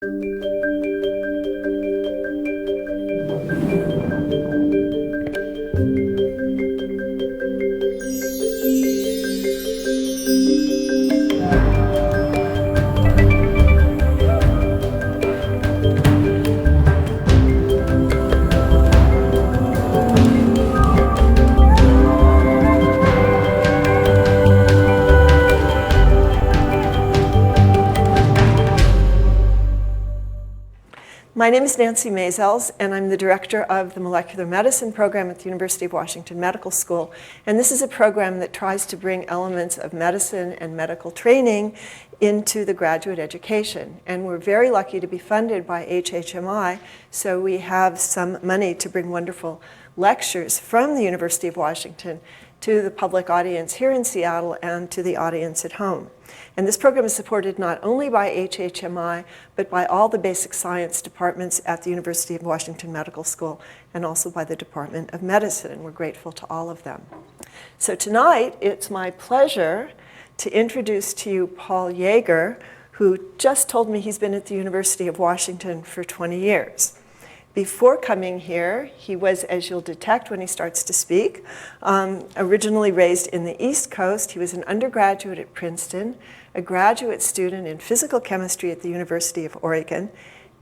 My name is Nancy Mazels, and I'm the director of the Molecular Medicine program at the University of Washington Medical School. And this is a program that tries to bring elements of medicine and medical training into the graduate education. And we're very lucky to be funded by HHMI, so we have some money to bring wonderful lectures from the University of Washington to the public audience here in Seattle and to the audience at home. And this program is supported not only by HHMI, but by all the basic science departments at the University of Washington Medical School and also by the Department of Medicine, and we're grateful to all of them. So tonight, it's my pleasure to introduce to you Paul Yeager, who just told me he's been at the University of Washington for 20 years. Before coming here, he was, as you'll detect when he starts to speak, originally raised in the East Coast. He was an undergraduate at Princeton, a graduate student in physical chemistry at the University of Oregon,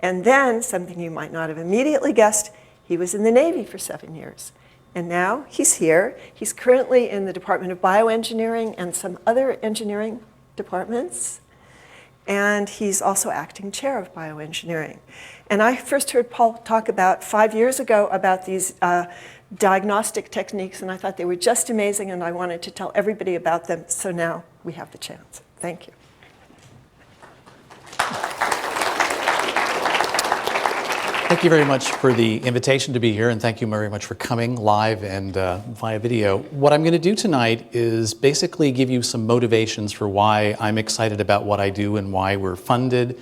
and then, something you might not have immediately guessed, he was in the Navy for 7 years. And now he's here. He's currently in the Department of Bioengineering and some other engineering departments. And he's also acting chair of bioengineering. And I first heard Paul talk about 5 years ago about these diagnostic techniques, and I thought they were just amazing, and I wanted to tell everybody about them, so now we have the chance. Thank you. Thank you very much for the invitation to be here, and thank you very much for coming live and via video. What I'm going to do tonight is basically give you some motivations for why I'm excited about what I do and why we're funded,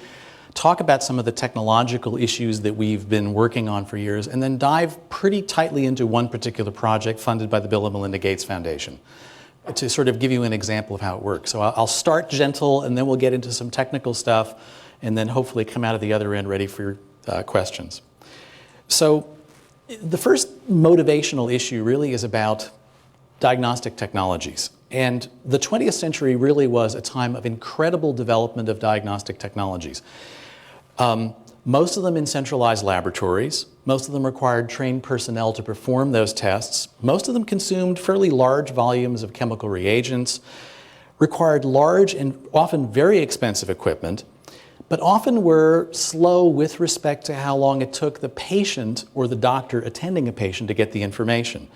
talk about some of the technological issues that we've been working on for years, and then dive pretty tightly into one particular project funded by the Bill and Melinda Gates Foundation to sort of give you an example of how it works. So I'll start gentle, and then we'll get into some technical stuff, and then hopefully come out of the other end ready for your questions. So the first motivational issue really is about diagnostic technologies. And the 20th century really was a time of incredible development of diagnostic technologies. Most of them in centralized laboratories. Most of them required trained personnel to perform those tests. Most of them consumed fairly large volumes of chemical reagents, required large and often very expensive equipment, but often were slow with respect to how long it took the patient or the doctor attending a patient to get the information.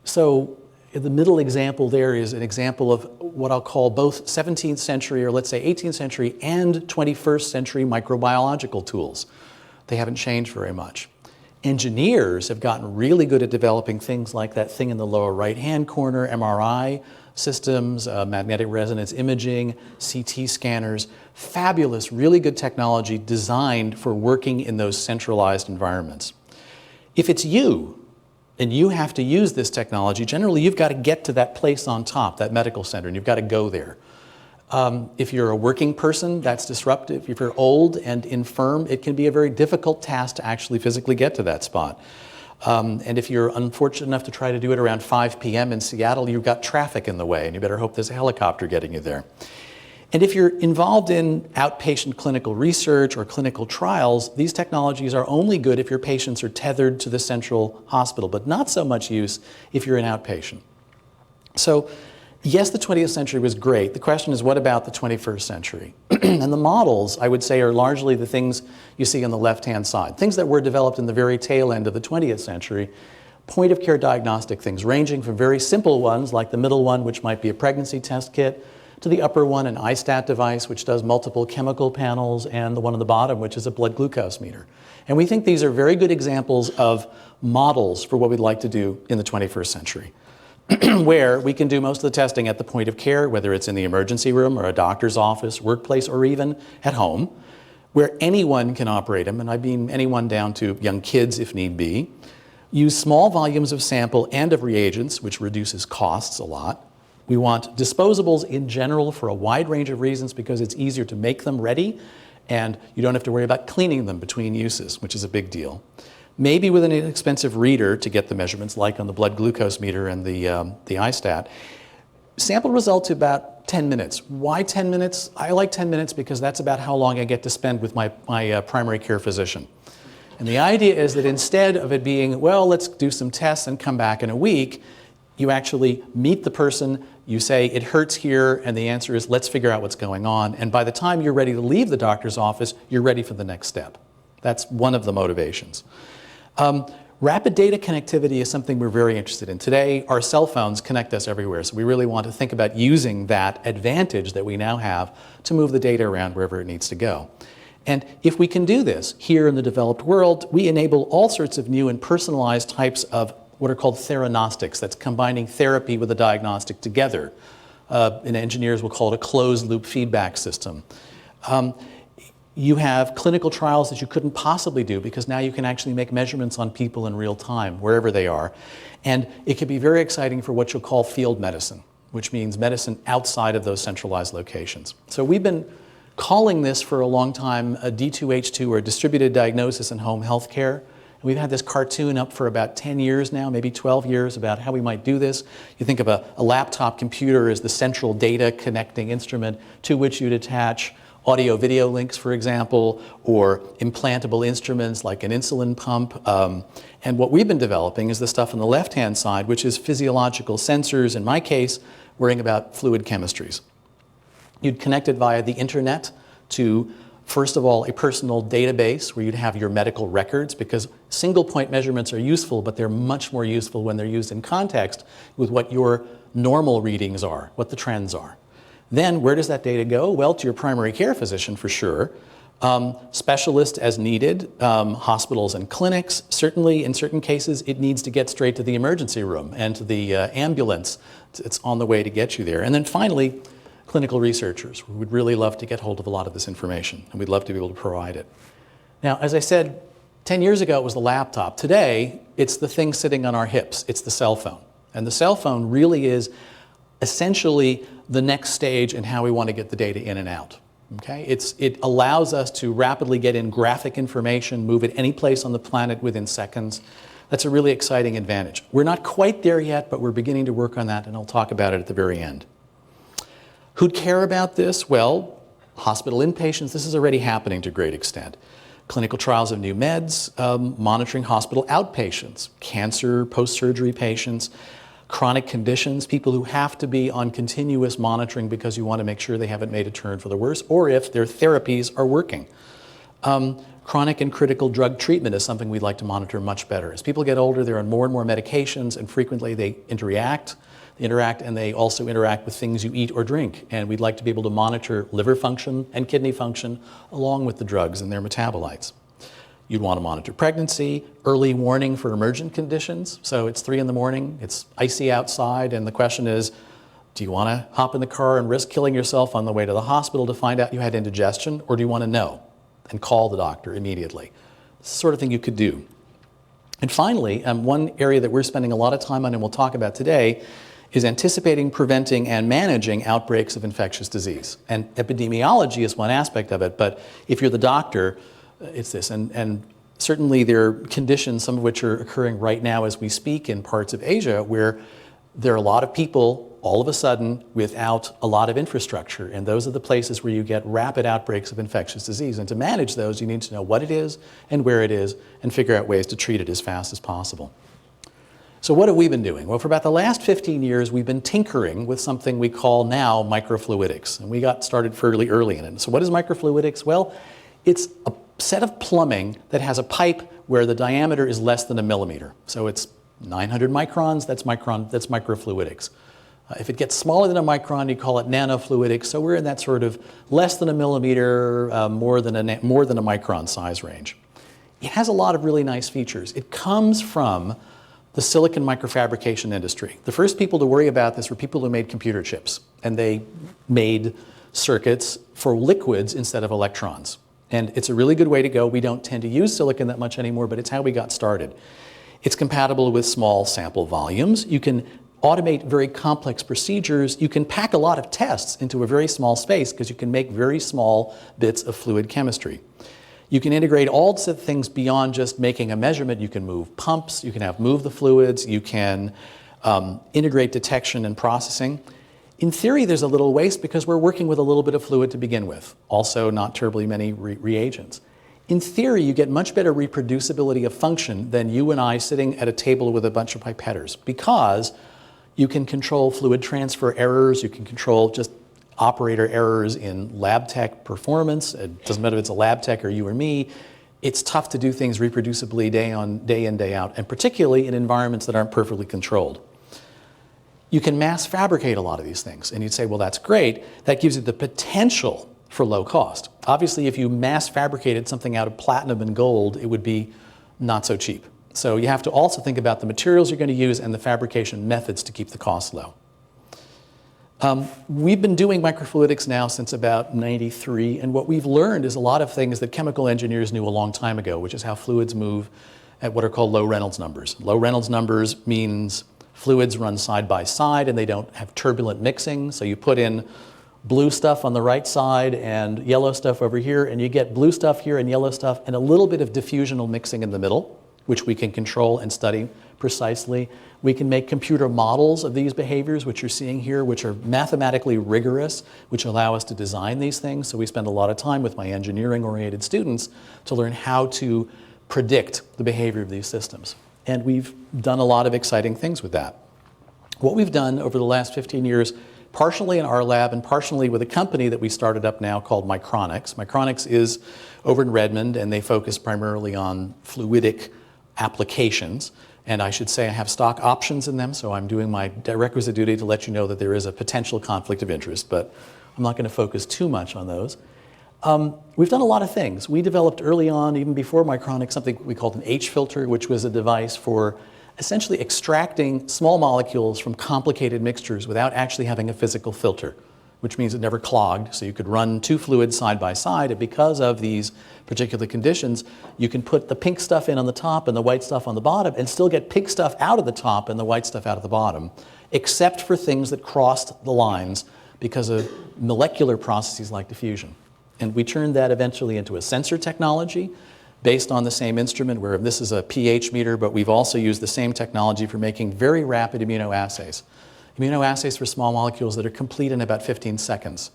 So the middle example there is an example of what I'll call both 17th century, or let's say 18th century, and 21st century microbiological tools. They haven't changed very much. Engineers have gotten really good at developing things like that thing in the lower right-hand corner, MRI systems, magnetic resonance imaging, CT scanners, fabulous, really good technology designed for working in those centralized environments. If it's you, and you have to use this technology, generally you've got to get to that place on top, that medical center, and you've got to go there. If you're a working person, that's disruptive. If you're old and infirm, it can be a very difficult task to actually physically get to that spot. And if you're unfortunate enough to try to do it around 5 p.m. in Seattle, you've got traffic in the way, and you better hope there's a helicopter getting you there. And if you're involved in outpatient clinical research or clinical trials, these technologies are only good if your patients are tethered to the central hospital, but not so much use if you're an outpatient. So yes, the 20th century was great. The question is, what about the 21st century? And the models, I would say, are largely the things you see on the left-hand side, things that were developed in the very tail end of the 20th century, point-of-care diagnostic things, ranging from very simple ones, like the middle one, which might be a pregnancy test kit, to the upper one, an iStat device, which does multiple chemical panels, and the one on the bottom, which is a blood glucose meter. And we think these are very good examples of models for what we'd like to do in the 21st century, where we can do most of the testing at the point of care, whether it's in the emergency room or a doctor's office, workplace, or even at home, where anyone can operate them, and I mean anyone down to young kids if need be, use small volumes of sample and of reagents, which reduces costs a lot. We want disposables in general for a wide range of reasons because it's easier to make them ready And you don't have to worry about cleaning them between uses, which is a big deal. Maybe with an inexpensive reader to get the measurements, like on the blood glucose meter and the iStat. Sample results about 10 minutes. Why 10 minutes? I like 10 minutes because that's about how long I get to spend with my primary care physician. And the idea is that instead of it being, well, let's do some tests and come back in a week, you actually meet the person, you say, it hurts here, and the answer is, let's figure out what's going on. And by the time you're ready to leave the doctor's office, you're ready for the next step. That's one of the motivations. Rapid data connectivity is something we're very interested in. Today, our cell phones connect us everywhere, so we really want to think about using that advantage that we now have to move the data around wherever it needs to go. And if we can do this here in the developed world, we enable all sorts of new and personalized types of what are called Theranostics. That's combining therapy with a diagnostic together. And engineers will call it a closed-loop feedback system. You have clinical trials that you couldn't possibly do because now you can actually make measurements on people in real time, wherever they are. And it can be very exciting for what you'll call field medicine, which means medicine outside of those centralized locations. So we've been calling this for a long time a D2H2, or distributed diagnosis in home health care. And we've had this cartoon up for about 10 years now, maybe 12 years, about how we might do this. You think of a laptop computer as the central data connecting instrument to which you'd attach audio-video links, for example, or implantable instruments like an insulin pump. And what we've been developing is the stuff on the left-hand side, which is physiological sensors, in my case, worrying about fluid chemistries. You'd connect it via the internet to, first of all, a personal database where you'd have your medical records, because single-point measurements are useful, but they're much more useful when they're used in context with what your normal readings are, what the trends are. Then where does that data go? Well, to your primary care physician for sure. Specialists as needed, hospitals and clinics. Certainly in certain cases it needs to get straight to the emergency room and to the ambulance. It's on the way to get you there. And then finally, clinical researchers. We would really love to get hold of a lot of this information, and we'd love to be able to provide it. Now, as I said, 10 years ago it was the laptop. Today, it's the thing sitting on our hips. It's the cell phone. And the cell phone really is essentially the next stage in how we want to get the data in and out. Okay? It allows us to rapidly get in graphic information, move it any place on the planet within seconds. That's a really exciting advantage. We're not quite there yet, but we're beginning to work on that, and I'll talk about it at the very end. Who'd care about this? Well, hospital inpatients. This is already happening to a great extent. Clinical trials of new meds, monitoring hospital outpatients, cancer, post-surgery patients, chronic conditions, people who have to be on continuous monitoring because you want to make sure they haven't made a turn for the worse, or if their therapies are working. Chronic and critical drug treatment is something we'd like to monitor much better. As people get older, they're on more and more medications, and frequently they interact, and they also interact with things you eat or drink. And we'd like to be able to monitor liver function and kidney function along with the drugs and their metabolites. You'd want to monitor pregnancy, early warning for emergent conditions. So it's 3 in the morning, it's icy outside, and the question is, do you want to hop in the car and risk killing yourself on the way to the hospital to find out you had indigestion, or do you want to know and call the doctor immediately? It's the sort of thing you could do. And finally, one area that we're spending a lot of time on and we'll talk about today is anticipating, preventing, and managing outbreaks of infectious disease. And epidemiology is one aspect of it, but if you're the doctor, it's this. And certainly there are conditions, some of which are occurring right now as we speak in parts of Asia, where there are a lot of people all of a sudden without a lot of infrastructure. And those are the places where you get rapid outbreaks of infectious disease. And to manage those, you need to know what it is and where it is and figure out ways to treat it as fast as possible. So what have we been doing? Well, for about the last 15 years, we've been tinkering with something we call now microfluidics. And we got started fairly early in it. So what is microfluidics? Well, it's a set of plumbing that has a pipe where the diameter is less than a millimeter. So it's 900 microns, that's microfluidics. If it gets smaller than a micron, you call it nanofluidics. So we're in that sort of less than a millimeter, more than a micron size range. It has a lot of really nice features. It comes from the silicon microfabrication industry. The first people to worry about this were people who made computer chips, and they made circuits for liquids instead of electrons. And it's a really good way to go. We don't tend to use silicon that much anymore, but it's how we got started. It's compatible with small sample volumes. You can automate very complex procedures. You can pack a lot of tests into a very small space because you can make very small bits of fluid chemistry. You can integrate all sorts of things beyond just making a measurement. You can move pumps, you can move the fluids, you can integrate detection and processing. In theory, there's a little waste because we're working with a little bit of fluid to begin with. Also, not terribly many reagents. In theory, you get much better reproducibility of function than you and I sitting at a table with a bunch of pipetters, because you can control fluid transfer errors, you can control just operator errors in lab tech performance. It doesn't matter if it's a lab tech or you or me. It's tough to do things reproducibly day in, day out, and particularly in environments that aren't perfectly controlled. You can mass fabricate a lot of these things, and you'd say, well, that's great. That gives you the potential for low cost. Obviously, if you mass fabricated something out of platinum and gold, it would be not so cheap. So you have to also think about the materials you're going to use and the fabrication methods to keep the costs low. We've been doing microfluidics now since about '93, and what we've learned is a lot of things that chemical engineers knew a long time ago, which is how fluids move at what are called low Reynolds numbers. Low Reynolds numbers means fluids run side by side and they don't have turbulent mixing, so you put in blue stuff on the right side and yellow stuff over here, and you get blue stuff here and yellow stuff and a little bit of diffusional mixing in the middle, which we can control and study precisely. We can make computer models of these behaviors, which you're seeing here, which are mathematically rigorous, which allow us to design these things. So we spend a lot of time with my engineering-oriented students to learn how to predict the behavior of these systems. And we've done a lot of exciting things with that. What we've done over the last 15 years, partially in our lab and partially with a company that we started up now called Micronics. Micronics is over in Redmond, and they focus primarily on fluidic applications. And I should say I have stock options in them, so I'm doing my requisite duty to let you know that there is a potential conflict of interest, but I'm not going to focus too much on those. We've done a lot of things. We developed early on, even before Micronics, something we called an H filter, which was a device for essentially extracting small molecules from complicated mixtures without actually having a physical filter, which means it never clogged. So you could run two fluids side by side, and because of these particular conditions, you can put the pink stuff in on the top and the white stuff on the bottom and still get pink stuff out of the top and the white stuff out of the bottom, except for things that crossed the lines because of molecular processes like diffusion. And we turned that eventually into a sensor technology based on the same instrument, where this is a pH meter, but we've also used the same technology for making very rapid immunoassays. Immunoassays for small molecules that are complete in about 15 seconds,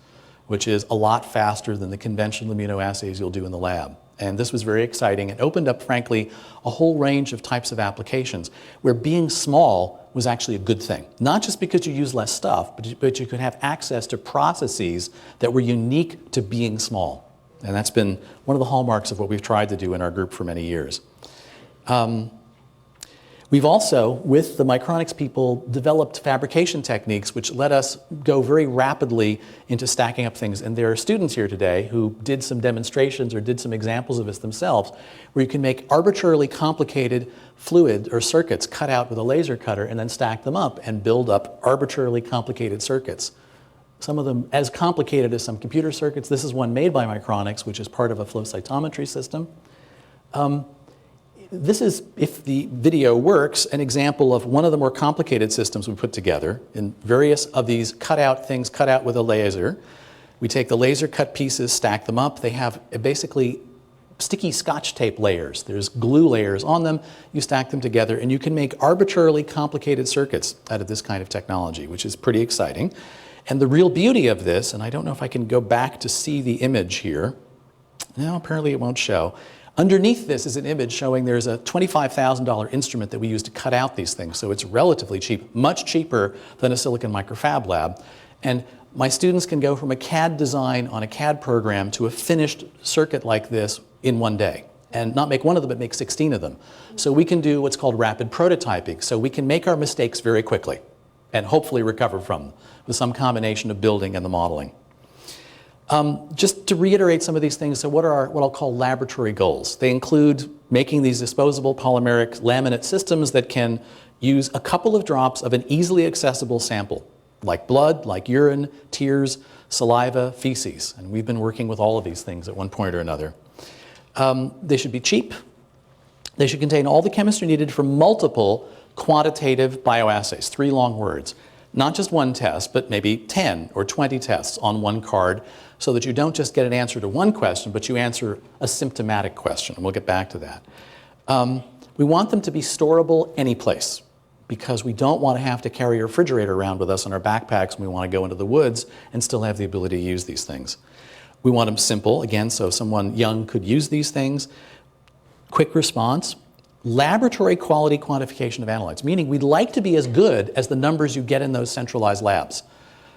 which is a lot faster than the conventional immunoassays you'll do in the lab. And this was very exciting and opened up, frankly, a whole range of types of applications where being small was actually a good thing. Not just because you use less stuff, but you could have access to processes that were unique to being small. And that's been one of the hallmarks of what we've tried to do in our group for many years. We've also, with the Micronics people, developed fabrication techniques which let us go very rapidly into stacking up things. And there are students here today who did some demonstrations or did some examples of this themselves, where you can make arbitrarily complicated fluid or circuits cut out with a laser cutter and then stack them up and build up arbitrarily complicated circuits. Some of them as complicated as some computer circuits. This is one made by Micronics, which is part of a flow cytometry system. This is, if the video works, an example of one of the more complicated systems we put together in various of these cutout things cut out with a laser. We take the laser cut pieces, stack them up. They have basically sticky Scotch tape layers. There's glue layers on them. You stack them together, and you can make arbitrarily complicated circuits out of this kind of technology, which is pretty exciting. And the real beauty of this, and I don't know if I can go back to see the image here. No, apparently it won't show. Underneath this is an image showing there's a $25,000 instrument that we use to cut out these things. So it's relatively cheap, much cheaper than a silicon microfab lab. And my students can go from a CAD design on a CAD program to a finished circuit like this in one day. And not make one of them, but make 16 of them. So we can do what's called rapid prototyping. So we can make our mistakes very quickly and hopefully recover from them with some combination of building and the modeling. Just to reiterate some of these things, so what are what I'll call laboratory goals? They include making these disposable polymeric laminate systems that can use a couple of drops of an easily accessible sample, like blood, like urine, tears, saliva, feces. And we've been working with all of these things at one point or another. They should be cheap. They should contain all the chemistry needed for multiple quantitative bioassays, 3 long words. Not just one test, but maybe 10 or 20 tests on one card, so that you don't just get an answer to one question, but you answer a symptomatic question, and we'll get back to that. We want them to be storable any place, because we don't want to have to carry a refrigerator around with us in our backpacks when we want to go into the woods and still have the ability to use these things. We want them simple, again, so someone young could use these things. Quick response. Laboratory quality quantification of analytes, meaning we'd like to be as good as the numbers you get in those centralized labs.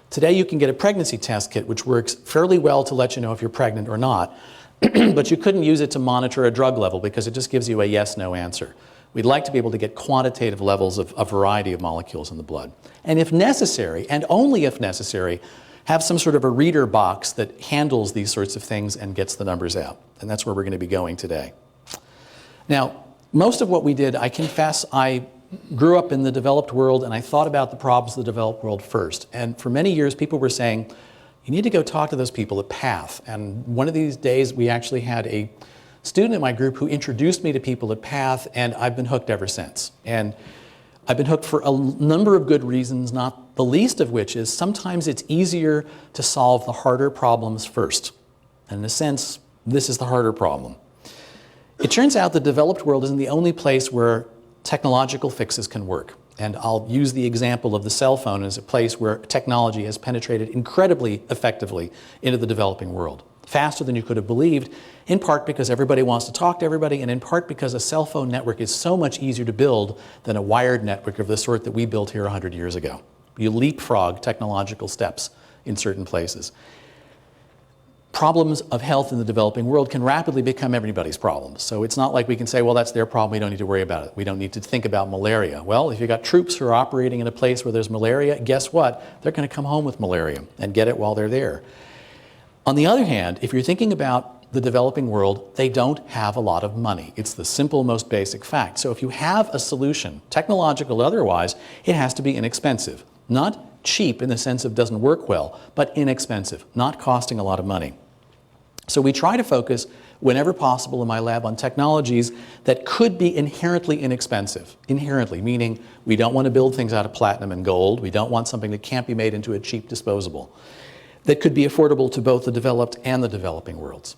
Today you can get a pregnancy test kit which works fairly well to let you know if you're pregnant or not, but you couldn't use it to monitor a drug level because it just gives you a yes/no answer. We'd like to be able to get quantitative levels of a variety of molecules in the blood. And if necessary, and only if necessary, have some sort of a reader box that handles these sorts of things and gets the numbers out. And that's where we're going to be going today. Now, most of what we did, I confess, I grew up in the developed world and I thought about the problems of the developed world first. And for many years, people were saying, you need to go talk to those people at PATH. And one of these days, we actually had a student in my group who introduced me to people at PATH, and I've been hooked ever since. And I've been hooked for a number of good reasons, not the least of which is sometimes it's easier to solve the harder problems first. And in a sense, this is the harder problem. It turns out the developed world isn't the only place where technological fixes can work. And I'll use the example of the cell phone as a place where technology has penetrated incredibly effectively into the developing world. Faster than you could have believed, in part because everybody wants to talk to everybody, and in part because a cell phone network is so much easier to build than a wired network of the sort that we built here 100 years ago. You leapfrog technological steps in certain places. Problems of health in the developing world can rapidly become everybody's problems. So it's not like we can say, well, that's their problem, we don't need to worry about it. We don't need to think about malaria. Well, if you've got troops who are operating in a place where there's malaria, guess what? They're going to come home with malaria and get it while they're there. On the other hand, if you're thinking about the developing world, they don't have a lot of money. It's the simple, most basic fact. So if you have a solution, technological or otherwise, it has to be inexpensive. Not cheap in the sense of doesn't work well, but inexpensive, not costing a lot of money. So we try to focus, whenever possible in my lab, on technologies that could be inherently inexpensive. Inherently, meaning we don't want to build things out of platinum and gold. We don't want something that can't be made into a cheap disposable. That could be affordable to both the developed and the developing worlds.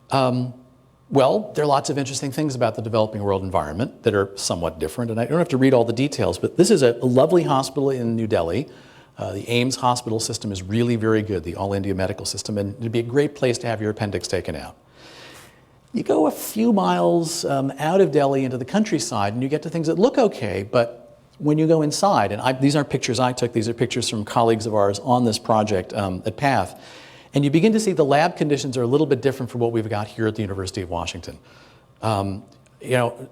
Well, there are lots of interesting things about the developing world environment that are somewhat different, and I don't have to read all the details, but this is a lovely hospital in New Delhi. The AIMS hospital system is really very good, the All India Medical System, and it'd be a great place to have your appendix taken out. You go a few miles out of Delhi into the countryside and you get to things that look okay, but when you go inside, and these aren't pictures I took, these are pictures from colleagues of ours on this project at PATH, and you begin to see the lab conditions are a little bit different from what we've got here at the University of Washington. You know,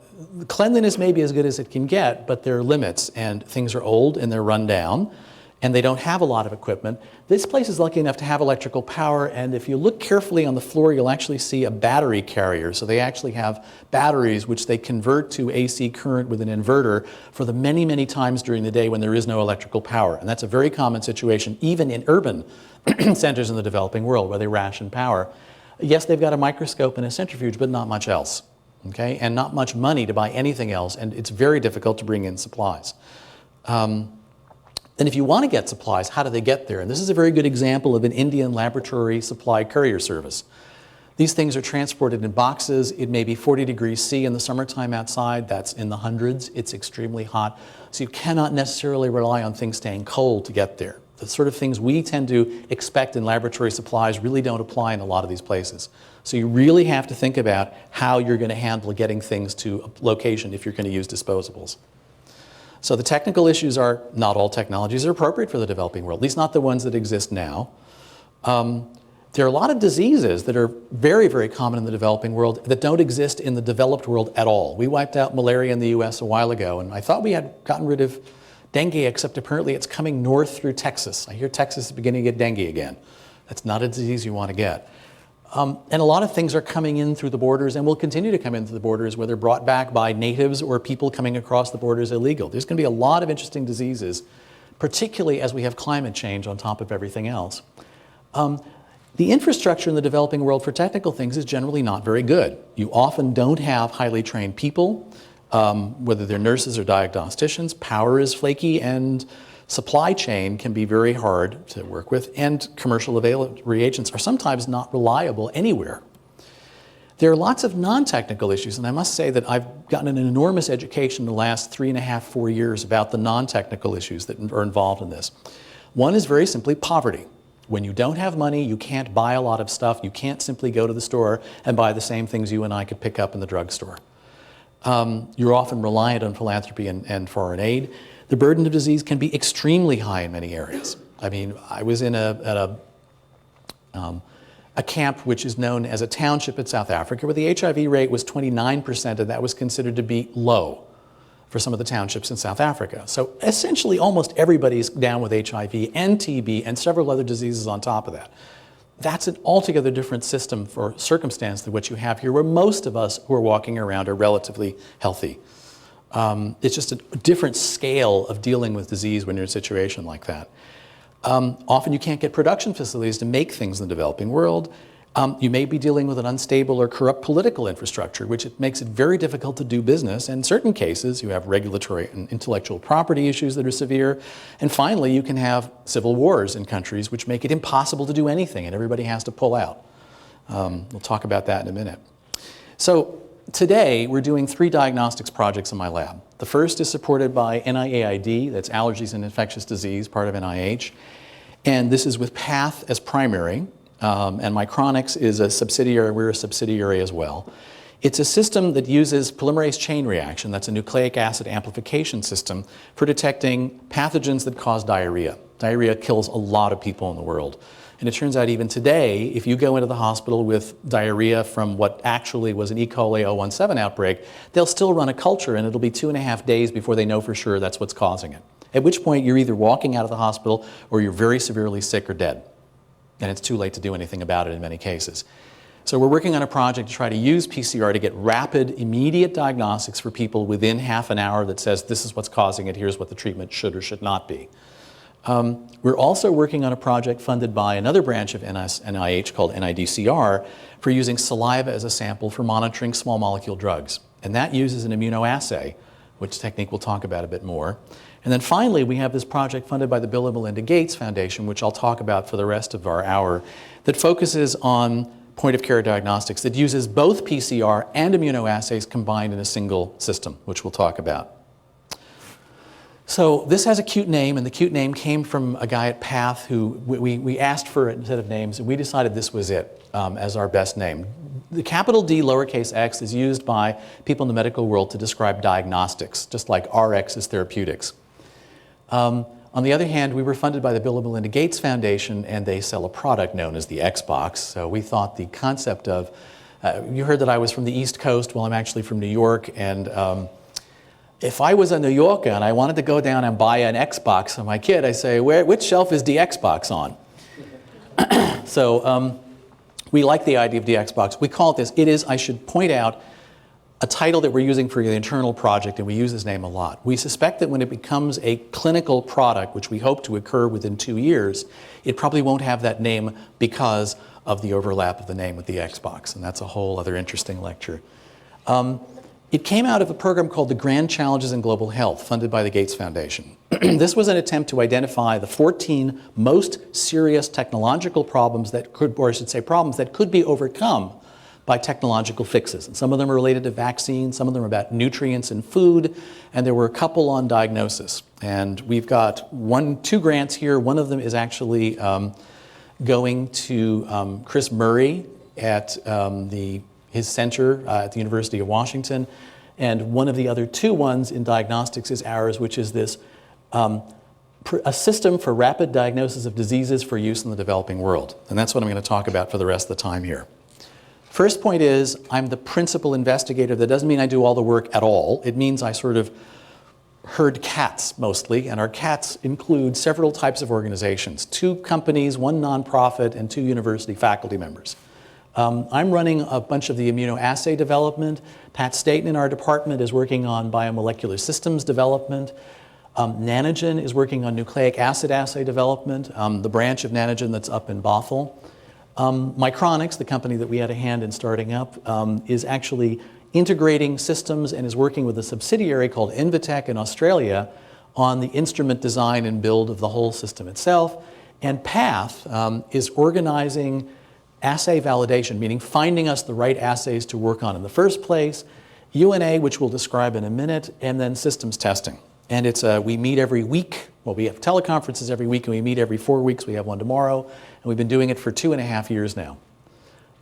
cleanliness may be as good as it can get, but there are limits, and things are old and they're run down, and they don't have a lot of equipment. This place is lucky enough to have electrical power, and if you look carefully on the floor, you'll actually see a battery carrier. So they actually have batteries which they convert to AC current with an inverter for the many, many times during the day when there is no electrical power. And that's a very common situation, even in urban centers in the developing world where they ration power. Yes, they've got a microscope and a centrifuge, but not much else, okay? And not much money to buy anything else, and it's very difficult to bring in supplies. And if you want to get supplies, how do they get there? And this is a very good example of an Indian laboratory supply courier service. These things are transported in boxes. It may be 40 degrees C in the summertime outside. That's in the hundreds. It's extremely hot. So you cannot necessarily rely on things staying cold to get there. The sort of things we tend to expect in laboratory supplies really don't apply in a lot of these places. So you really have to think about how you're going to handle getting things to a location if you're going to use disposables. So the technical issues are not all technologies are appropriate for the developing world, at least not the ones that exist now. There are a lot of diseases that are very, very common in the developing world that don't exist in the developed world at all. We wiped out malaria in the US a while ago, and I thought we had gotten rid of dengue, except apparently it's coming north through Texas. I hear Texas is beginning to get dengue again. That's not a disease you want to get. And a lot of things are coming in through the borders and will continue to come in through the borders, whether brought back by natives or people coming across the borders illegal. There's going to be a lot of interesting diseases, particularly as we have climate change on top of everything else. The infrastructure in the developing world for technical things is generally not very good. You often don't have highly trained people, whether they're nurses or diagnosticians. Power is flaky, and supply chain can be very hard to work with, and commercial available reagents are sometimes not reliable anywhere. There are lots of non-technical issues, and I must say that I've gotten an enormous education in the last 3.5, 4 years about the non-technical issues that are involved in this. One is very simply poverty. When you don't have money, you can't buy a lot of stuff. You can't simply go to the store and buy the same things you and I could pick up in the drugstore. You're often reliant on philanthropy and foreign aid. The burden of disease can be extremely high in many areas. I mean, I was in a camp which is known as a township in South Africa where the HIV rate was 29%, and that was considered to be low for some of the townships in South Africa. So essentially almost everybody's down with HIV and TB and several other diseases on top of that. That's an altogether different system for circumstance than what you have here, where most of us who are walking around are relatively healthy. It's just a different scale of dealing with disease when you're in a situation like that. Often you can't get production facilities to make things in the developing world. You may be dealing with an unstable or corrupt political infrastructure, which makes it very difficult to do business. And in certain cases, you have regulatory and intellectual property issues that are severe. And finally, you can have civil wars in countries which make it impossible to do anything, and everybody has to pull out. We'll talk about that in a minute. So today, we're doing 3 diagnostics projects in my lab. The first is supported by NIAID, that's Allergies and Infectious Disease, part of NIH. And this is with PATH as primary. And Micronics is a subsidiary, we're a subsidiary as well. It's a system that uses polymerase chain reaction, that's a nucleic acid amplification system, for detecting pathogens that cause diarrhea. Diarrhea kills a lot of people in the world. And it turns out even today, if you go into the hospital with diarrhea from what actually was an E. coli 017 outbreak, they'll still run a culture, and it'll be 2.5 days before they know for sure that's what's causing it. At which point you're either walking out of the hospital or you're very severely sick or dead. And it's too late to do anything about it in many cases. So we're working on a project to try to use PCR to get rapid, immediate diagnostics for people within half an hour that says this is what's causing it, here's what the treatment should or should not be. We're also working on a project funded by another branch of NIH called NIDCR for using saliva as a sample for monitoring small molecule drugs. And that uses an immunoassay, which technique we'll talk about a bit more. And then finally, we have this project funded by the Bill and Melinda Gates Foundation, which I'll talk about for the rest of our hour, that focuses on point-of-care diagnostics, that uses both PCR and immunoassays combined in a single system, which we'll talk about. So this has a cute name, and the cute name came from a guy at PATH who we asked for a set of names, and we decided this was it as our best name. The capital D lowercase x is used by people in the medical world to describe diagnostics, just like RX is therapeutics. On the other hand, we were funded by the Bill and Melinda Gates Foundation, and they sell a product known as the Xbox. So we thought the concept of, you heard that I was from the East Coast. Well, I'm actually from New York, and if I was a New Yorker and I wanted to go down and buy an Xbox for my kid, I say, which shelf is the Xbox on? So we like the idea of the Xbox. We call it this. It is, I should point out, a title that we're using for the internal project, and we use this name a lot. We suspect that when it becomes a clinical product, which we hope to occur within 2 years, it probably won't have that name because of the overlap of the name with the Xbox, and that's a whole other interesting lecture. It came out of a program called the Grand Challenges in Global Health, funded by the Gates Foundation. This was an attempt to identify the 14 most serious technological problems that could, or I should say problems that could be overcome by technological fixes. And some of them are related to vaccines, some of them are about nutrients in food, and there were a couple on diagnosis. And we've got 2 grants here. One of them is actually going to Chris Murray at his center at the University of Washington. And one of the other 2 ones in diagnostics is ours, which is this a system for rapid diagnosis of diseases for use in the developing world. And that's what I'm going to talk about for the rest of the time here. First point is, I'm the principal investigator. That doesn't mean I do all the work at all. It means I sort of herd cats mostly, and our cats include several types of organizations, 2 companies, 1 nonprofit, and 2 university faculty members. I'm running a bunch of the immunoassay development. Pat Staten in our department is working on biomolecular systems development. Nanogen is working on nucleic acid assay development, the branch of Nanogen that's up in Bothell. Micronics, the company that we had a hand in starting up, is actually integrating systems and is working with a subsidiary called Invitech in Australia on the instrument design and build of the whole system itself. And PATH is organizing assay validation, meaning finding us the right assays to work on in the first place, UNA, which we'll describe in a minute, and then systems testing. And we meet every week. Well, we have teleconferences every week, and we meet every 4 weeks. We have one tomorrow, and we've been doing it for 2.5 years now.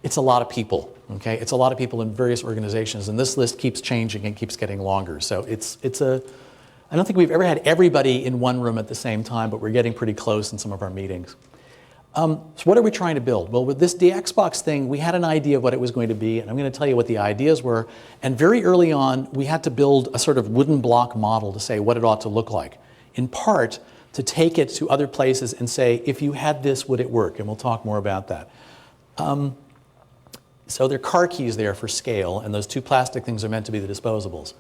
It's a lot of people, okay? It's a lot of people in various organizations, and this list keeps changing and keeps getting longer. So I don't think we've ever had everybody in one room at the same time, but we're getting pretty close in some of our meetings. So what are we trying to build? Well, with this DXbox thing, we had an idea of what it was going to be, and I'm going to tell you what the ideas were. And very early on, we had to build a sort of wooden block model to say what it ought to look like, in part to take it to other places and say, if you had this, would it work? And we'll talk more about that. So there are car keys there for scale, and those two plastic things are meant to be the disposables.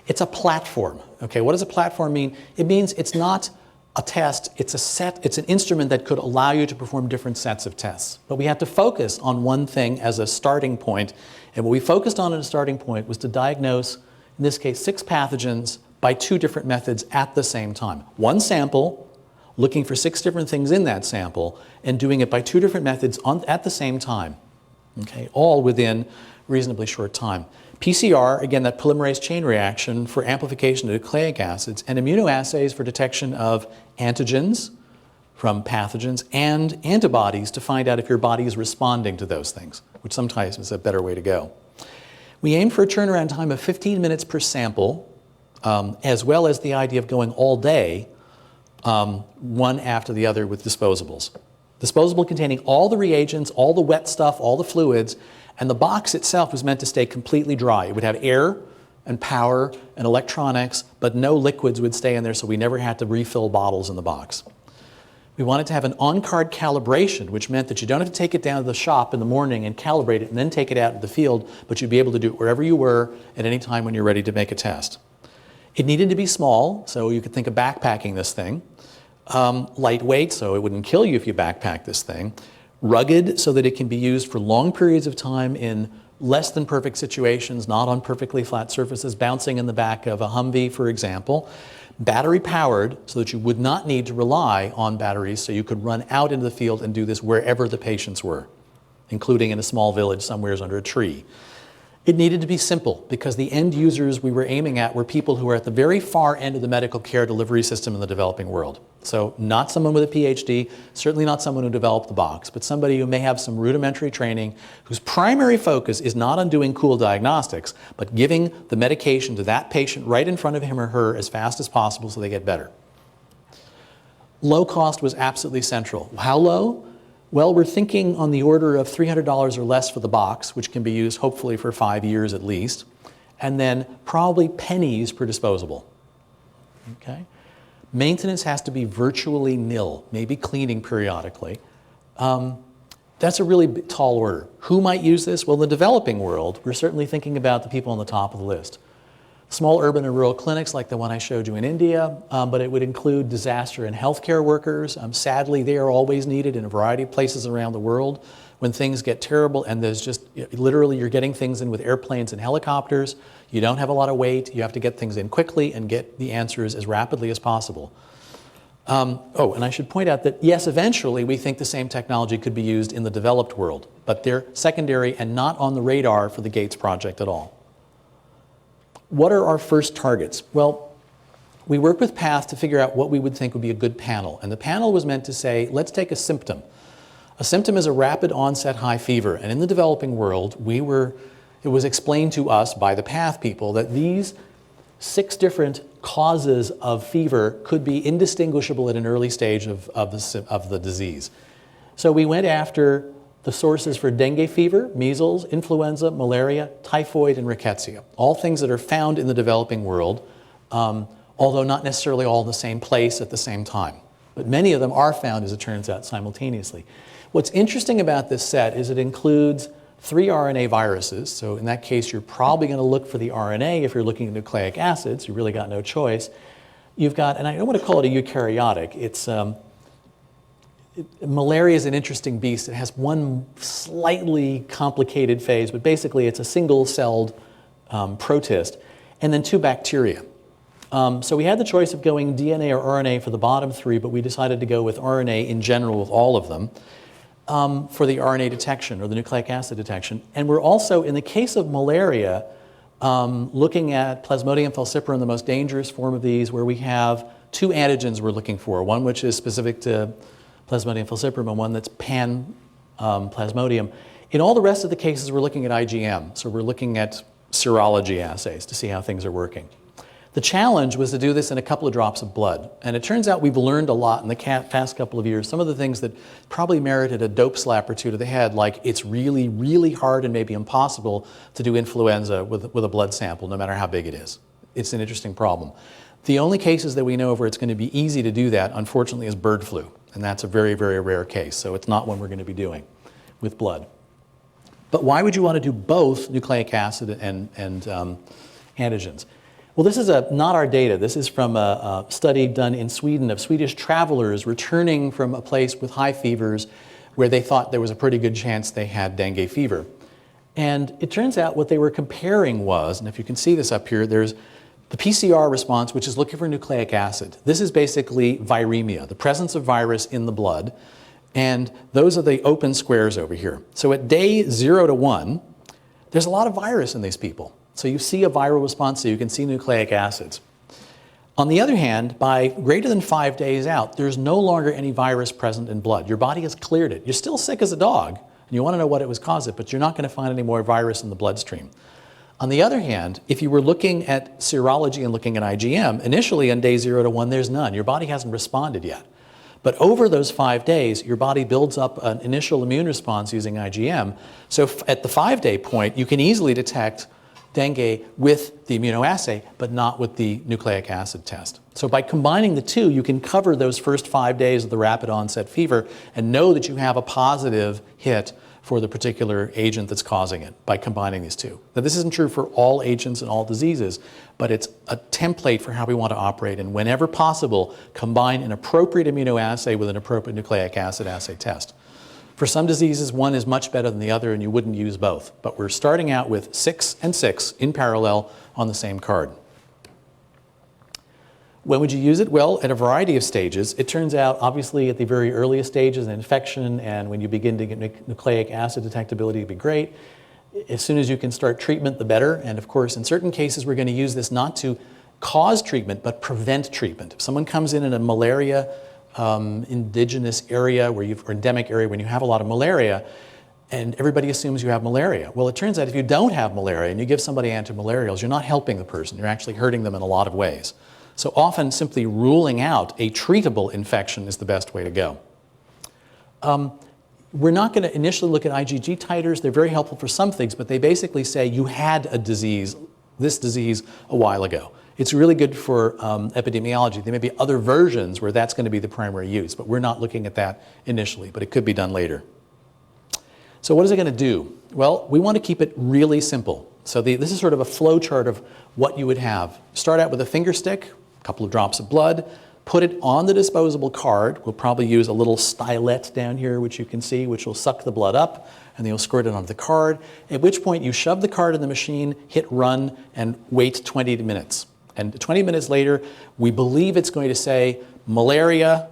It's a platform. Okay, what does a platform mean? It means it's not a test, it's an instrument that could allow you to perform different sets of tests. But we had to focus on one thing as a starting point, and what we focused on as a starting point was to diagnose, in this case, 6 pathogens by 2 different methods at the same time. One sample, looking for 6 different things in that sample, and doing it by 2 different methods at the same time. Okay, all within reasonably short time. PCR, again, that polymerase chain reaction for amplification of nucleic acids, and immunoassays for detection of antigens from pathogens and antibodies to find out if your body is responding to those things, which sometimes is a better way to go. We aim for a turnaround time of 15 minutes per sample, as well as the idea of going all day, one after the other with disposables. Disposable containing all the reagents, all the wet stuff, all the fluids, and the box itself was meant to stay completely dry. It would have air and power and electronics, but no liquids would stay in there, so we never had to refill bottles in the box. We wanted to have an on-card calibration, which meant that you don't have to take it down to the shop in the morning and calibrate it and then take it out to the field, but you'd be able to do it wherever you were at any time when you're ready to make a test. It needed to be small, so you could think of backpacking this thing. Lightweight, so it wouldn't kill you if you backpack this thing. Rugged, so that it can be used for long periods of time in less than perfect situations, not on perfectly flat surfaces, bouncing in the back of a Humvee, for example. Battery powered, so that you would not need to rely on batteries, so you could run out into the field and do this wherever the patients were, including in a small village somewhere under a tree. It needed to be simple, because the end users we were aiming at were people who were at the very far end of the medical care delivery system in the developing world. So not someone with a PhD, certainly not someone who developed the box, but somebody who may have some rudimentary training, whose primary focus is not on doing cool diagnostics, but giving the medication to that patient right in front of him or her as fast as possible so they get better. Low cost was absolutely central. How low? Well, we're thinking on the order of $300 or less for the box, which can be used hopefully for 5 years at least, and then probably pennies per disposable. Okay? Maintenance has to be virtually nil, maybe cleaning periodically. That's a really tall order. Who might use this? Well, in the developing world, we're certainly thinking about the people on the top of the list. Small urban and rural clinics like the one I showed you in India, but it would include disaster and healthcare workers. Sadly, they are always needed in a variety of places around the world when things get terrible and there's just, literally you're getting things in with airplanes and helicopters. You don't have a lot of weight. You have to get things in quickly and get the answers as rapidly as possible. And I should point out that yes, eventually we think the same technology could be used in the developed world, but they're secondary and not on the radar for the Gates project at all. What are our first targets? Well, we worked with PATH to figure out what we would think would be a good panel. And the panel was meant to say, let's take a symptom. A symptom is a rapid onset high fever. And in the developing world, it was explained to us by the PATH people that these 6 different causes of fever could be indistinguishable at an early stage of the disease. So we went after the sources for dengue fever, measles, influenza, malaria, typhoid, and rickettsia. All things that are found in the developing world, although not necessarily all in the same place at the same time. But many of them are found, as it turns out, simultaneously. What's interesting about this set is it includes 3 RNA viruses. So in that case, you're probably going to look for the RNA if you're looking at nucleic acids. You really got no choice. You've got, and I don't want to call it a eukaryotic. malaria is an interesting beast. It has one slightly complicated phase, but basically it's a single-celled protist, and then 2 bacteria. So we had the choice of going DNA or RNA for the bottom 3, but we decided to go with RNA in general with all of them for the RNA detection or the nucleic acid detection. And we're also, in the case of malaria, looking at Plasmodium falciparum, the most dangerous form of these, where we have 2 antigens we're looking for, one which is specific to Plasmodium falciparum and one that's pan-Plasmodium. In all the rest of the cases, we're looking at IgM. So we're looking at serology assays to see how things are working. The challenge was to do this in a couple of drops of blood. And it turns out we've learned a lot in the past couple of years. Some of the things that probably merited a dope slap or 2 to the head, like it's really, really hard and maybe impossible to do influenza with a blood sample, no matter how big it is. It's an interesting problem. The only cases that we know of where it's going to be easy to do that, unfortunately, is bird flu. And that's a very, very rare case. So it's not one we're going to be doing with blood. But why would you want to do both nucleic acid and antigens? Well, this is not our data. This is from a study done in Sweden of Swedish travelers returning from a place with high fevers where they thought there was a pretty good chance they had dengue fever. And it turns out what they were comparing was, and if you can see this up here, there's the PCR response, which is looking for nucleic acid. This is basically viremia, the presence of virus in the blood. And those are the open squares over here. So at day 0 to 1, there's a lot of virus in these people. So you see a viral response, so you can see nucleic acids. On the other hand, by greater than 5 days out, there's no longer any virus present in blood. Your body has cleared it. You're still sick as a dog, and you want to know what it was caused it, but you're not going to find any more virus in the bloodstream. On the other hand, if you were looking at serology and looking at IgM, initially on day 0 to 1, there's none. Your body hasn't responded yet. But over those 5 days, your body builds up an initial immune response using IgM. So at the 5-day point, you can easily detect dengue with the immunoassay, but not with the nucleic acid test. So by combining the 2, you can cover those first 5 days of the rapid onset fever and know that you have a positive hit for the particular agent that's causing it by combining these 2. Now, this isn't true for all agents and all diseases, but it's a template for how we want to operate, and whenever possible, combine an appropriate immunoassay with an appropriate nucleic acid assay test. For some diseases, one is much better than the other, and you wouldn't use both. But we're starting out with 6 and 6 in parallel on the same card. When would you use it? Well, at a variety of stages. It turns out, obviously, at the very earliest stages, an infection, and when you begin to get nucleic acid detectability, it'd be great. As soon as you can start treatment, the better. And of course, in certain cases, we're going to use this not to cause treatment, but prevent treatment. If someone comes in a malaria indigenous area or endemic area when you have a lot of malaria, and everybody assumes you have malaria. Well, it turns out if you don't have malaria and you give somebody antimalarials, you're not helping the person. You're actually hurting them in a lot of ways. So often simply ruling out a treatable infection is the best way to go. We're not going to initially look at Igg titers. They're very helpful for some things, but they basically say you had this disease a while ago. It's really good for epidemiology. There may be other versions where that's going to be the primary use, but we're not looking at that initially, but it could be done later. So what is it going to do? Well, we want to keep it really simple. So this is sort of a flow chart of what you would have. Start out with a finger stick, a couple of drops of blood, put it on the disposable card. We'll probably use a little stylet down here, which you can see, which will suck the blood up, and then you'll squirt it onto the card, at which point you shove the card in the machine, hit run, and wait 20 minutes. And 20 minutes later, we believe it's going to say malaria,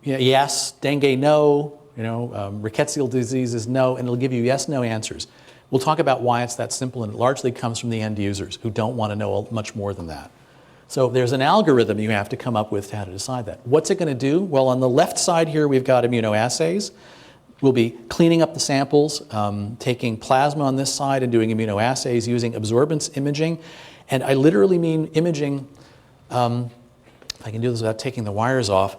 yes, dengue, no, rickettsial diseases, no, and it'll give you yes, no answers. We'll talk about why it's that simple, and it largely comes from the end users who don't want to know much more than that. So there's an algorithm you have to come up with to how to decide that. What's it going to do? Well, on the left side here, we've got immunoassays. We'll be cleaning up the samples, taking plasma on this side and doing immunoassays using absorbance imaging. And I literally mean imaging, if I can do this without taking the wires off,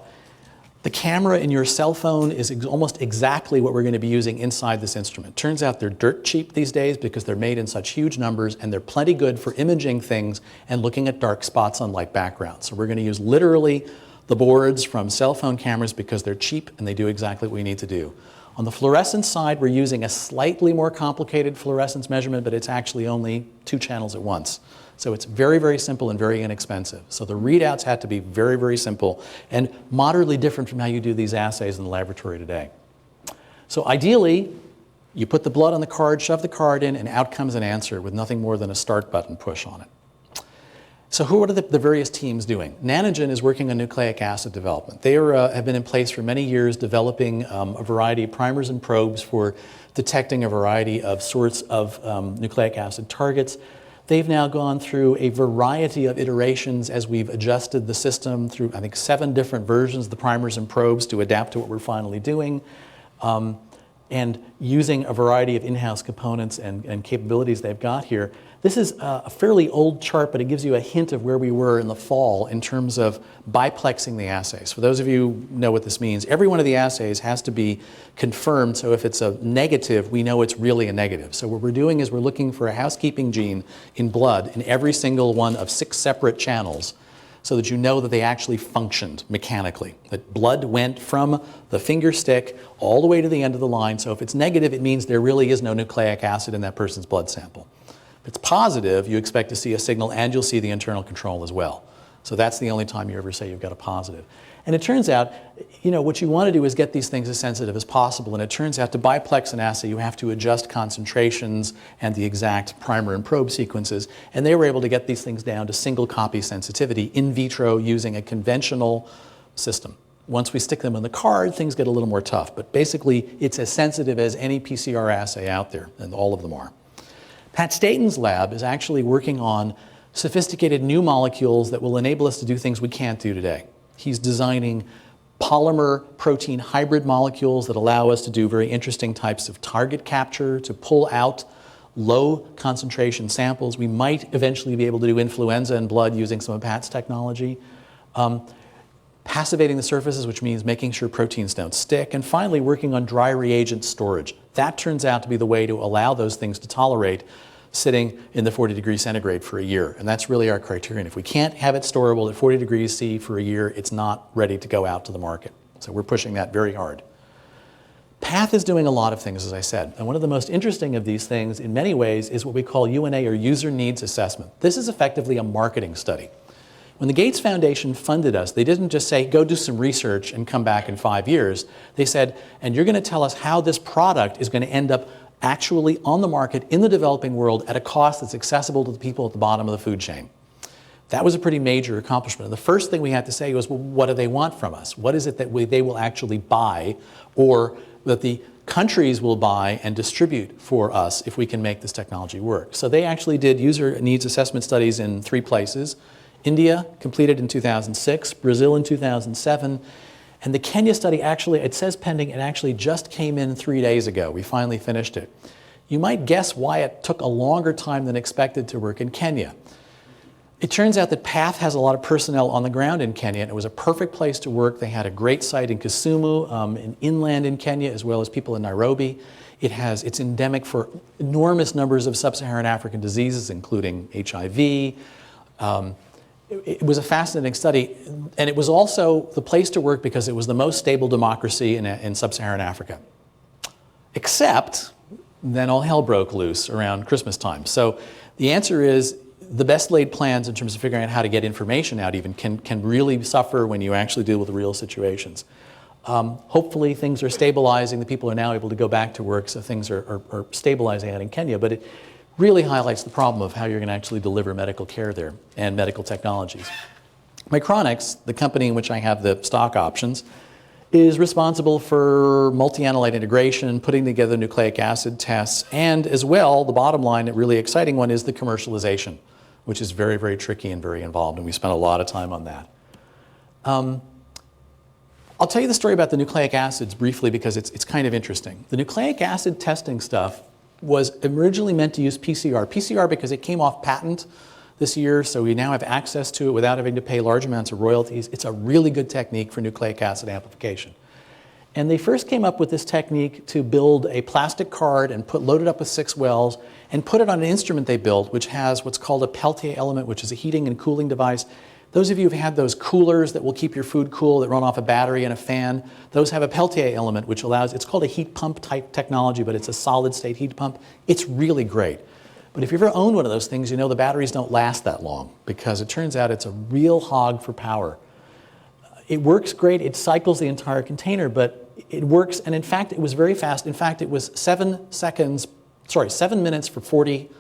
the camera in your cell phone is almost exactly what we're going to be using inside this instrument. Turns out they're dirt cheap these days because they're made in such huge numbers, and they're plenty good for imaging things and looking at dark spots on light backgrounds. So we're going to use literally the boards from cell phone cameras because they're cheap and they do exactly what we need to do. On the fluorescence side, we're using a slightly more complicated fluorescence measurement, but it's actually only 2 channels at once. So it's very, very simple and very inexpensive. So the readouts had to be very, very simple and moderately different from how you do these assays in the laboratory today. So ideally, you put the blood on the card, shove the card in, and out comes an answer with nothing more than a start button push on it. So what are the various teams doing? Nanogen is working on nucleic acid development. They have been in place for many years developing a variety of primers and probes for detecting a variety of sorts of nucleic acid targets. They've now gone through a variety of iterations as we've adjusted the system through, I think, 7 different versions of the primers and probes to adapt to what we're finally doing. And using a variety of in-house components and capabilities they've got here. This is a fairly old chart, but it gives you a hint of where we were in the fall in terms of biplexing the assays. For those of you who know what this means, every one of the assays has to be confirmed, so if it's a negative, we know it's really a negative. So what we're doing is we're looking for a housekeeping gene in blood in every single one of 6 separate channels, so that you know that they actually functioned mechanically, that blood went from the finger stick all the way to the end of the line. So if it's negative, it means there really is no nucleic acid in that person's blood sample. If it's positive, you expect to see a signal and you'll see the internal control as well. So that's the only time you ever say you've got a positive. And it turns out, what you want to do is get these things as sensitive as possible. And it turns out to biplex an assay, you have to adjust concentrations and the exact primer and probe sequences. And they were able to get these things down to single copy sensitivity in vitro using a conventional system. Once we stick them on the card, things get a little more tough. But basically, it's as sensitive as any PCR assay out there, and all of them are. Pat Staten's lab is actually working on sophisticated new molecules that will enable us to do things we can't do today. He's designing polymer protein hybrid molecules that allow us to do very interesting types of target capture, to pull out low concentration samples. We might eventually be able to do influenza in blood using some of Pat's technology. Passivating the surfaces, which means making sure proteins don't stick. And finally, working on dry reagent storage. That turns out to be the way to allow those things to tolerate sitting in the 40 degrees centigrade for a year. And that's really our criterion. If we can't have it storable at 40 degrees C for a year, it's not ready to go out to the market. So we're pushing that very hard. PATH is doing a lot of things, as I said. And one of the most interesting of these things, in many ways, is what we call UNA, or User Needs Assessment. This is effectively a marketing study. When the Gates Foundation funded us, they didn't just say, go do some research and come back in 5 years. They said, and you're going to tell us how this product is going to end up actually on the market in the developing world at a cost that's accessible to the people at the bottom of the food chain. That was a pretty major accomplishment. And the first thing we had to say was, well, what do they want from us? What is it that they will actually buy, or that the countries will buy and distribute for us if we can make this technology work? So they actually did user needs assessment studies in 3 places. India, completed in 2006, Brazil in 2007, and the Kenya study actually, it says pending, it actually just came in 3 days ago. We finally finished it. You might guess why it took a longer time than expected to work in Kenya. It turns out that PATH has a lot of personnel on the ground in Kenya, and it was a perfect place to work. They had a great site in Kisumu, in inland in Kenya, as well as people in Nairobi. It's endemic for enormous numbers of sub-Saharan African diseases, including HIV. It was a fascinating study, and it was also the place to work because it was the most stable democracy in sub-Saharan Africa. Except, then all hell broke loose around Christmas time. So the answer is, the best laid plans in terms of figuring out how to get information out even can really suffer when you actually deal with the real situations. Hopefully things are stabilizing. The people are now able to go back to work, so things are stabilizing out in Kenya. But it really highlights the problem of how you're going to actually deliver medical care there and medical technologies. Microfluidics, the company in which I have the stock options, is responsible for multi-analyte integration, putting together nucleic acid tests, and as well, the bottom line, a really exciting one, is the commercialization, which is very, very tricky and very involved, and we spent a lot of time on that. I'll tell you the story about the nucleic acids briefly because it's kind of interesting. The nucleic acid testing stuff was originally meant to use PCR. PCR because it came off patent this year, so we now have access to it without having to pay large amounts of royalties. It's a really good technique for nucleic acid amplification. And they first came up with this technique to build a plastic card and load it up with 6 wells and put it on an instrument they built, which has what's called a Peltier element, which is a heating and cooling device Those of you who've had those coolers that will keep your food cool that run off a battery and a fan, those have a Peltier element which allows, it's called a heat pump type technology, but it's a solid state heat pump. It's really great. But if you've ever owned one of those things, you know the batteries don't last that long because it turns out it's a real hog for power. It works great, it cycles the entire container, but it works, and in fact it was very fast. In fact it was 7 minutes for 40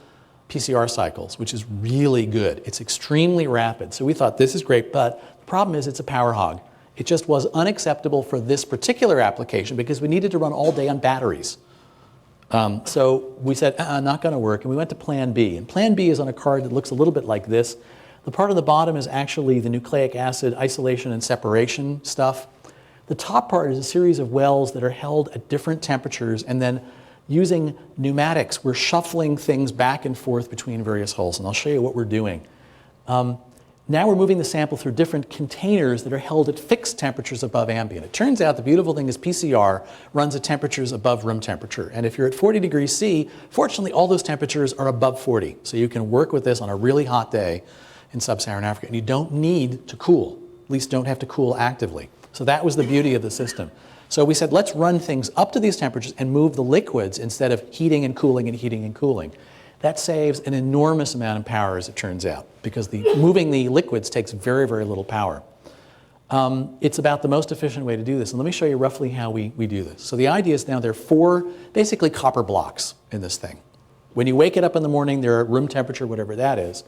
PCR cycles, which is really good. It's extremely rapid. So we thought this is great, but the problem is it's a power hog. It just was unacceptable for this particular application because we needed to run all day on batteries. So we said, not going to work, and we went to Plan B. And Plan B is on a card that looks a little bit like this. The part on the bottom is actually the nucleic acid isolation and separation stuff. The top part is a series of wells that are held at different temperatures, and then using pneumatics, we're shuffling things back and forth between various holes, and I'll show you what we're doing. Now we're moving the sample through different containers that are held at fixed temperatures above ambient. It turns out the beautiful thing is PCR runs at temperatures above room temperature. And if you're at 40 degrees C, fortunately all those temperatures are above 40. So you can work with this on a really hot day in sub-Saharan Africa. And you don't need to cool, at least don't have to cool actively. So that was the beauty of the system. So we said, let's run things up to these temperatures and move the liquids instead of heating and cooling and heating and cooling. That saves an enormous amount of power, as it turns out, because moving the liquids takes very, very little power. It's about the most efficient way to do this. And let me show you roughly how we do this. So the idea is now there are 4 basically copper blocks in this thing. When you wake it up in the morning, they're at room temperature, whatever that is.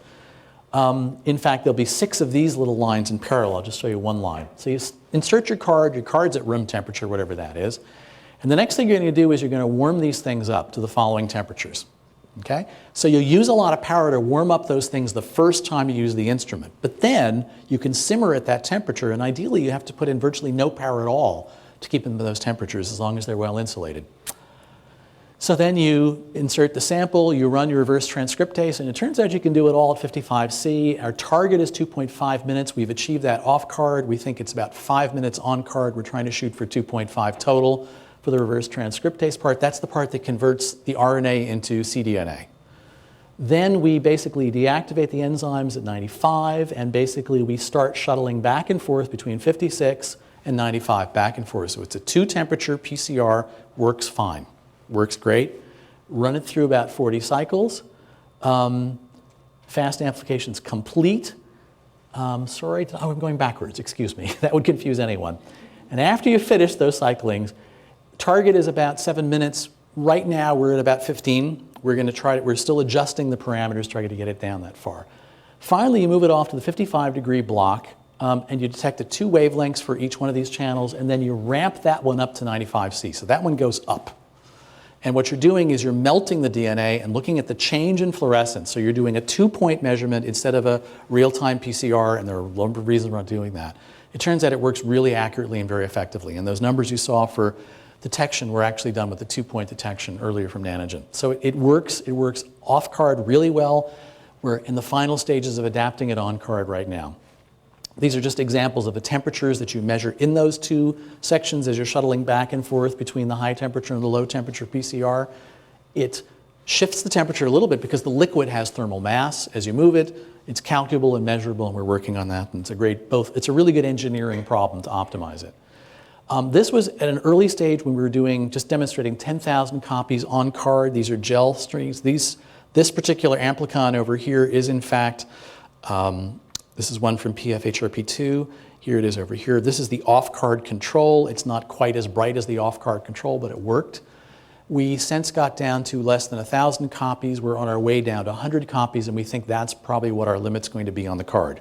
In fact, there'll be 6 of these little lines in parallel. I'll just show you one line. So you insert your card's at room temperature, whatever that is. And the next thing you're going to do is you're going to warm these things up to the following temperatures. Okay? So you'll use a lot of power to warm up those things the first time you use the instrument. But then you can simmer at that temperature, and ideally you have to put in virtually no power at all to keep them at those temperatures as long as they're well insulated. So then you insert the sample, you run your reverse transcriptase, and it turns out you can do it all at 55C. Our target is 2.5 minutes. We've achieved that off card. We think it's about 5 minutes on card. We're trying to shoot for 2.5 total for the reverse transcriptase part. That's the part that converts the RNA into cDNA. Then we basically deactivate the enzymes at 95, and basically we start shuttling back and forth between 56 and 95, back and forth. So it's a 2-temperature PCR, works fine. Works great. Run it through about 40 cycles. Fast amplification's complete. I'm going backwards, excuse me. That would confuse anyone. And after you finish those cyclings, target is about 7 minutes. Right now we're at about 15. We're still adjusting the parameters, trying to get it down that far. Finally, you move it off to the 55-degree block, and you detect the 2 wavelengths for each one of these channels, and then you ramp that one up to 95C. So that one goes up. And what you're doing is you're melting the DNA and looking at the change in fluorescence. So you're doing a 2-point measurement instead of a real-time PCR, and there are a number of reasons we're not doing that. It turns out it works really accurately and very effectively. And those numbers you saw for detection were actually done with the 2-point detection earlier from Nanogen. So it works off-card really well. We're in the final stages of adapting it on-card right now. These are just examples of the temperatures that you measure in those 2 sections as you're shuttling back and forth between the high temperature and the low temperature PCR. It shifts the temperature a little bit because the liquid has thermal mass. As you move it, it's calculable and measurable, and we're working on that. And it's a really good engineering problem to optimize it. This was at an early stage when we were just demonstrating 10,000 copies on card. These are gel strings. This particular amplicon over here is in fact, this is one from PFHRP2. Here it is over here. This is the off-card control. It's not quite as bright as the off-card control, but it worked. We since got down to less than 1,000 copies. We're on our way down to 100 copies, and we think that's probably what our limit's going to be on the card.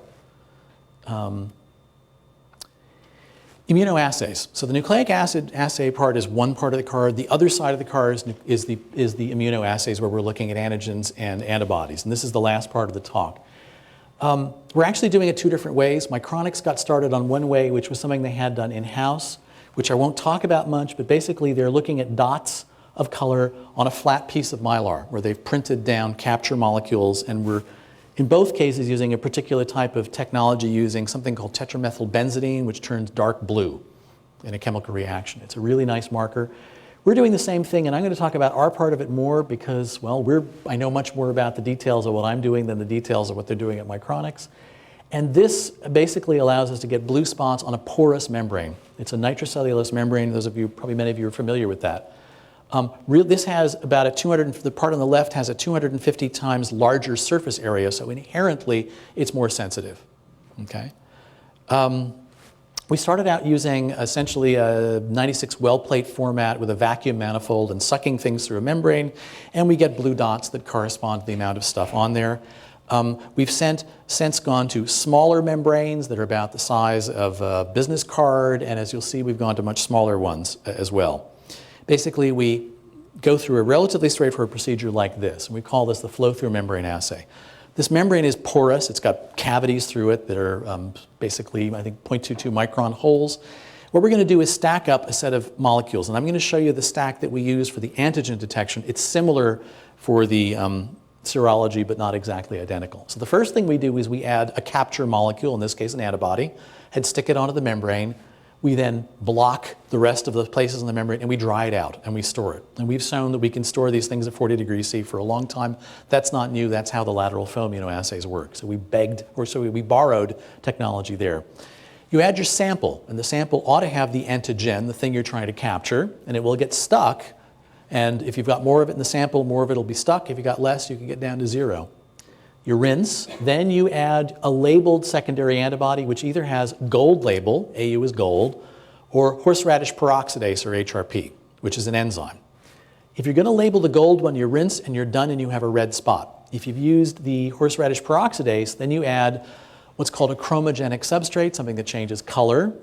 Immunoassays. So the nucleic acid assay part is one part of the card. The other side of the card is the immunoassays, where we're looking at antigens and antibodies. And this is the last part of the talk. We're actually doing it 2 different ways. Micronics got started on one way, which was something they had done in-house, which I won't talk about much, but basically they're looking at dots of color on a flat piece of mylar, where they've printed down capture molecules, and we're, in both cases, using a particular type of technology using something called tetramethylbenzidine, which turns dark blue in a chemical reaction. It's a really nice marker. We're doing the same thing, and I'm going to talk about our part of it more because, well, I know much more about the details of what I'm doing than the details of what they're doing at Micronics. And this basically allows us to get blue spots on a porous membrane. It's a nitrocellulose membrane. Those of you, probably many of you are familiar with that. This has about the part on the left has a 250 times larger surface area, so inherently it's more sensitive. Okay. We started out using essentially a 96 well plate format with a vacuum manifold and sucking things through a membrane, and we get blue dots that correspond to the amount of stuff on there. We've since gone to smaller membranes that are about the size of a business card, and as you'll see, we've gone to much smaller ones as well. Basically, we go through a relatively straightforward procedure like this, and we call this the flow-through membrane assay. This membrane is porous. It's got cavities through it that are basically, I think, 0.22 micron holes. What we're going to do is stack up a set of molecules, and I'm going to show you the stack that we use for the antigen detection. It's similar for the serology, but not exactly identical. So the first thing we do is we add a capture molecule, in this case an antibody, and stick it onto the membrane. We then block the rest of the places in the membrane, and we dry it out, and we store it. And we've shown that we can store these things at 40 degrees C for a long time. That's not new. That's how the lateral flow immunoassays work. So we borrowed technology there. You add your sample, and the sample ought to have the antigen, the thing you're trying to capture, and it will get stuck. And if you've got more of it in the sample, more of it will be stuck. If you've got less, you can get down to 0. You rinse, then you add a labeled secondary antibody, which either has gold label, AU is gold, or horseradish peroxidase, or HRP, which is an enzyme. If you're going to label the gold one, you rinse and you're done and you have a red spot. If you've used the horseradish peroxidase, then you add what's called a chromogenic substrate, something that changes color.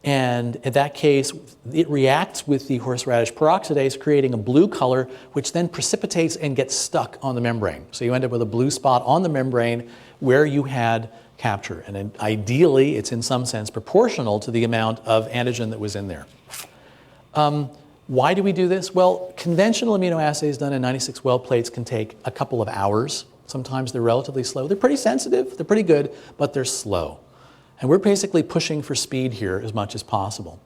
And in that case, it reacts with the horseradish peroxidase, creating a blue color, which then precipitates and gets stuck on the membrane. So you end up with a blue spot on the membrane where you had capture. And then ideally, it's in some sense proportional to the amount of antigen that was in there. Why do we do this? Well, conventional immunoassays done in 96 well plates can take a couple of hours. Sometimes they're relatively slow. They're pretty sensitive, they're pretty good, but they're slow. And we're basically pushing for speed here as much as possible.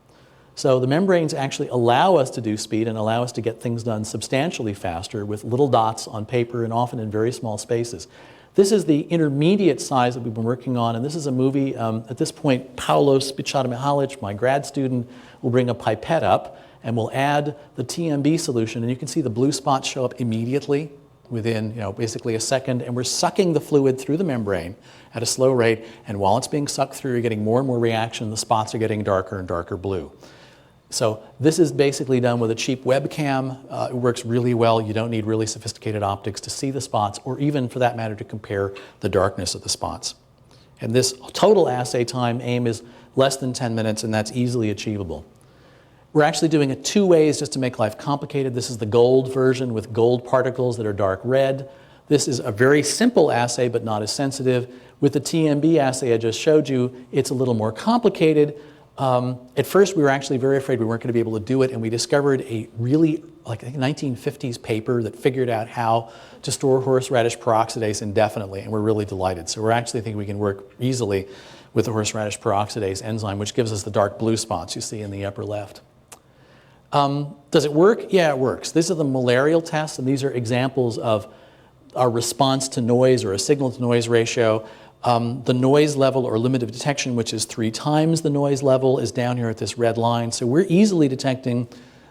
So the membranes actually allow us to do speed and allow us to get things done substantially faster with little dots on paper and often in very small spaces. This is the intermediate size that we've been working on, and this is a movie. At this point, Paolo Spicciata-Mihalic, my grad student, will bring a pipette up and we'll add the TMB solution, and you can see the blue spots show up immediately within basically a second, and we're sucking the fluid through the membrane at a slow rate, and while it's being sucked through, you're getting more and more reaction. The spots are getting darker and darker blue. So this is basically done with a cheap webcam. It works really well. You don't need really sophisticated optics to see the spots, or even for that matter to compare the darkness of the spots. And this total assay time, aim, is less than 10 minutes, and that's easily achievable. We're actually doing it 2 ways just to make life complicated. This is the gold version with gold particles that are dark red. This is a very simple assay, but not as sensitive. With the TMB assay I just showed you, it's a little more complicated. At first, we were actually very afraid we weren't going to be able to do it, and we discovered a really, I think, 1950s paper that figured out how to store horseradish peroxidase indefinitely, and we're really delighted. So we're actually thinking we can work easily with the horseradish peroxidase enzyme, which gives us the dark blue spots you see in the upper left. Does it work? Yeah, it works. These are the malarial tests, and these are examples of our response to noise, or a signal-to-noise ratio. The noise level, or limit of detection, which is 3 times the noise level, is down here at this red line. So we're easily detecting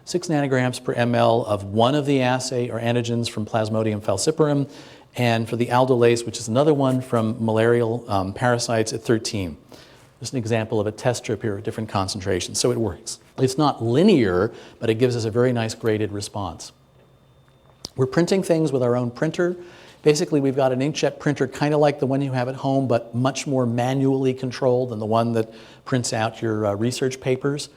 6 nanograms per ml of one of the assay or antigens from Plasmodium falciparum, and for the aldolase, which is another one from malarial parasites, at 13. Just an example of a test strip here at different concentrations. So it works. It's not linear, but it gives us a very nice graded response. We're printing things with our own printer. Basically, we've got an inkjet printer kind of like the one you have at home, but much more manually controlled than the one that prints out your research papers.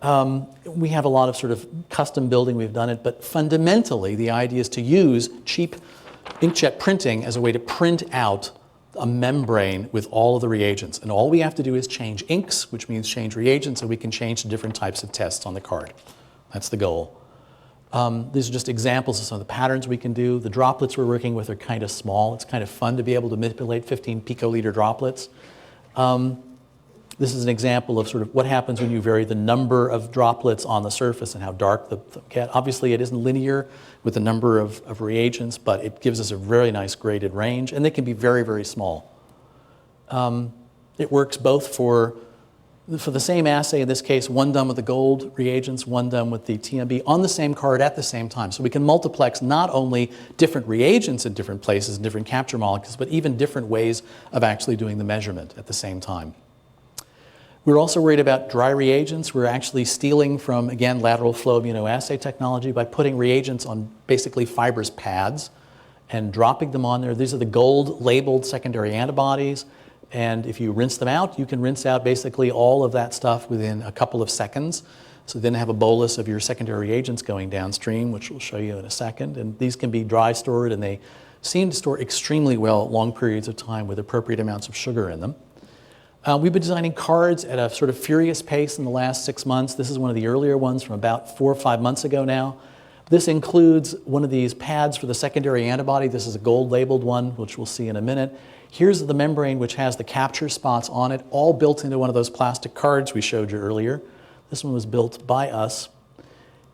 We have a lot of sort of custom building. We've done it, but fundamentally, the idea is to use cheap inkjet printing as a way to print out a membrane with all of the reagents. And all we have to do is change inks, which means change reagents, and we can change the different types of tests on the card. That's the goal. These are just examples of some of the patterns we can do. The droplets we're working with are kind of small. It's kind of fun to be able to manipulate 15 picoliter droplets. This is an example of sort of what happens when you vary the number of droplets on the surface and how dark the get. Obviously, it isn't linear with the number of reagents, but it gives us a very nice graded range, and they can be very, very small. It works both for the same assay, in this case, one done with the gold reagents, one done with the TMB on the same card at the same time. So we can multiplex not only different reagents in different places, different capture molecules, but even different ways of actually doing the measurement at the same time. We're also worried about dry reagents. We're actually stealing from, again, lateral flow immunoassay technology by putting reagents on basically fibrous pads and dropping them on there. These are the gold labeled secondary antibodies. And if you rinse them out, you can rinse out basically all of that stuff within a couple of seconds. So then have a bolus of your secondary reagents going downstream, which we'll show you in a second. And these can be dry stored, and they seem to store extremely well at long periods of time with appropriate amounts of sugar in them. We've been designing cards at a sort of furious pace in the last 6 months. This is one of the earlier ones from about 4 or 5 months ago now. This includes one of these pads for the secondary antibody. This is a gold labeled one, which we'll see in a minute. Here's the membrane, which has the capture spots on it, all built into one of those plastic cards we showed you earlier. This one was built by us.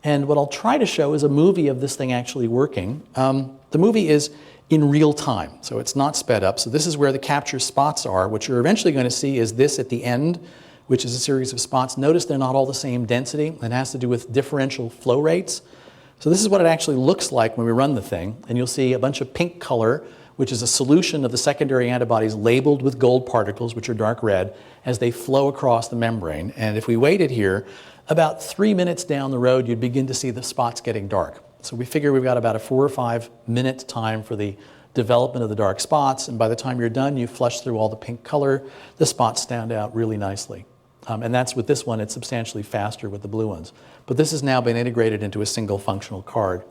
And what I'll try to show is a movie of this thing actually working. The movie is in real time, so it's not sped up. So this is where the capture spots are. What you're eventually going to see is this at the end, which is a series of spots. Notice they're not all the same density. It has to do with differential flow rates. So this is what it actually looks like when we run the thing. And you'll see a bunch of pink color, which is a solution of the secondary antibodies labeled with gold particles, which are dark red, as they flow across the membrane. And if we waited here, about 3 minutes down the road, you'd begin to see the spots getting dark. So we figure we've got about a 4 or 5 minute time for the development of the dark spots. And by the time you're done, you flush through all the pink color. The spots stand out really nicely. And that's with this one. It's substantially faster with the blue ones. But this has now been integrated into a single functional card.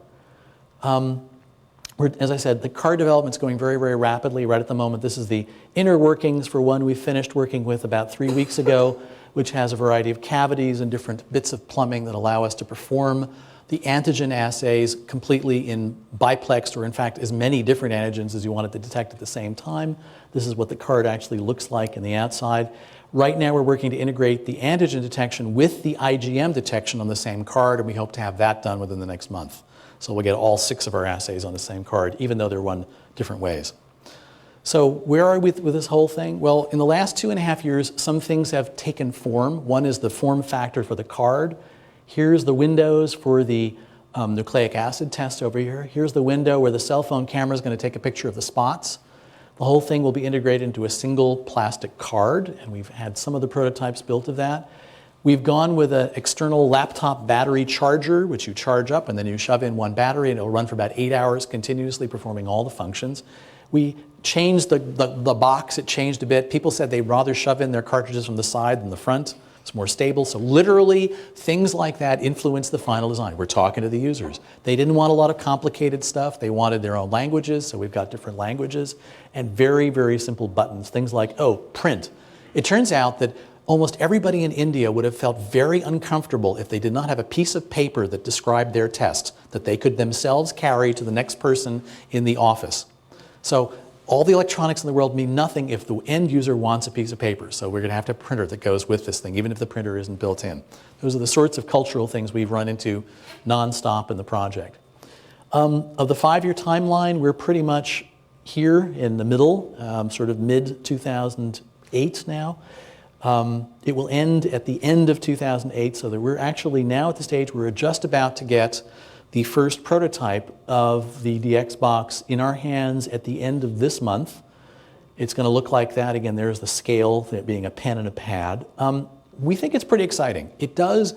As I said, the card development's going very, very rapidly right at the moment. This is the inner workings for one we finished working with about 3 weeks ago, which has a variety of cavities and different bits of plumbing that allow us to perform the antigen assays completely in biplexed, or in fact, as many different antigens as you wanted to detect at the same time. This is what the card actually looks like in the outside. Right now, we're working to integrate the antigen detection with the IgM detection on the same card, and we hope to have that done within the next month. So we'll get all 6 of our assays on the same card, even though they're run different ways. So where are we with this whole thing? Well, in the last 2.5 years, some things have taken form. One is the form factor for the card. Here's the windows for the nucleic acid test over here. Here's the window where the cell phone camera is going to take a picture of the spots. The whole thing will be integrated into a single plastic card, and we've had some of the prototypes built of that. We've gone with an external laptop battery charger, which you charge up and then you shove in one battery, and it'll run for about 8 hours continuously, performing all the functions. We changed the box. It changed a bit. People said they'd rather shove in their cartridges from the side than the front. It's more stable. So literally, things like that influence the final design. We're talking to the users. They didn't want a lot of complicated stuff. They wanted their own languages, so we've got different languages. And very, very simple buttons. Things like, oh, print. It turns out that almost everybody in India would have felt very uncomfortable if they did not have a piece of paper that described their test that they could themselves carry to the next person in the office. So all the electronics in the world mean nothing if the end user wants a piece of paper. So we're going to have to have a printer that goes with this thing, even if the printer isn't built in. Those are the sorts of cultural things we've run into nonstop in the project. Of the 5-year timeline, we're pretty much here in the middle, sort of mid-2008 now. It will end at the end of 2008, so that we're actually now at the stage where we're just about to get the first prototype of the DX box in our hands at the end of this month. It's going to look like that. Again, there's the scale, that being a pen and a pad. We think it's pretty exciting. It does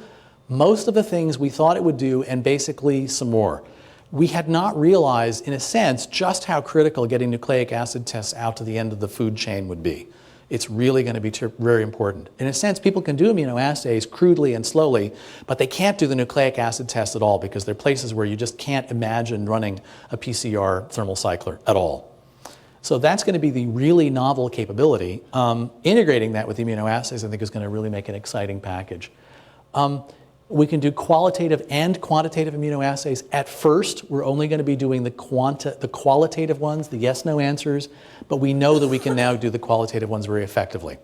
most of the things we thought it would do, and basically some more. We had not realized, in a sense, just how critical getting nucleic acid tests out to the end of the food chain would be. It's really going to be very important. In a sense, people can do immunoassays crudely and slowly, but they can't do the nucleic acid test at all because there are places where you just can't imagine running a PCR thermal cycler at all. So that's going to be the really novel capability. Integrating that with immunoassays, I think, is going to really make an exciting package. We can do qualitative and quantitative immunoassays. At first, we're only going to be doing the qualitative ones, the yes-no answers, but we know that we can now do the qualitative ones very effectively.